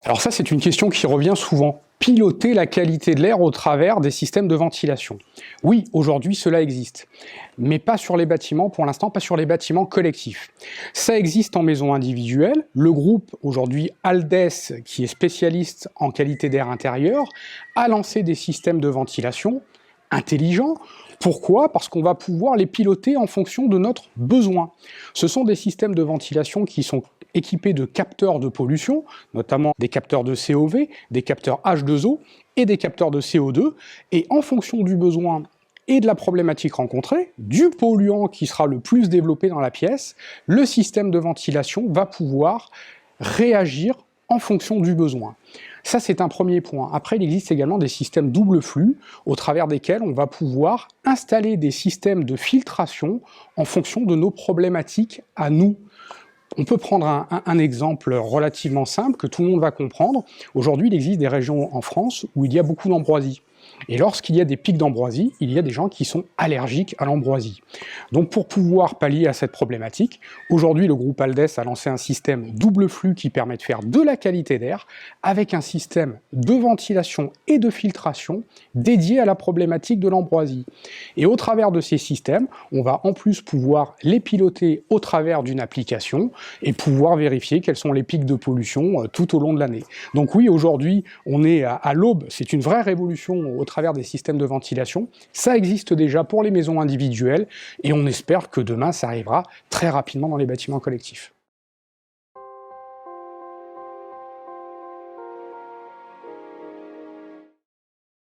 Alors ça, c'est une question qui revient souvent. Piloter la qualité de l'air au travers des systèmes de ventilation. Oui, aujourd'hui, cela existe. Mais pas sur les bâtiments, pour l'instant, pas sur les bâtiments collectifs. Ça existe en maison individuelle. Le groupe, aujourd'hui, Aldes, qui est spécialiste en qualité d'air intérieur, a lancé des systèmes de ventilation intelligents. Pourquoi? Parce qu'on va pouvoir les piloter en fonction de notre besoin. Ce sont des systèmes de ventilation qui sont équipés de capteurs de pollution, notamment des capteurs de COV, des capteurs H2O et des capteurs de CO2, et en fonction du besoin et de la problématique rencontrée, du polluant qui sera le plus développé dans la pièce, le système de ventilation va pouvoir réagir en fonction du besoin. Ça, c'est un premier point. Après, il existe également des systèmes double flux, au travers desquels on va pouvoir installer des systèmes de filtration en fonction de nos problématiques à nous. On peut prendre un exemple relativement simple que tout le monde va comprendre. Aujourd'hui, il existe des régions en France où il y a beaucoup d'ambroisie. Et lorsqu'il y a des pics d'ambroisie, il y a des gens qui sont allergiques à l'ambroisie. Donc pour pouvoir pallier à cette problématique, aujourd'hui le groupe Aldes a lancé un système double flux qui permet de faire de la qualité d'air avec un système de ventilation et de filtration dédié à la problématique de l'ambroisie. Et au travers de ces systèmes, on va en plus pouvoir les piloter au travers d'une application et pouvoir vérifier quels sont les pics de pollution tout au long de l'année. Donc oui, aujourd'hui, on est à l'aube, c'est une vraie révolution au travers des systèmes de ventilation. Ça existe déjà pour les maisons individuelles et on espère que demain, ça arrivera très rapidement dans les bâtiments collectifs.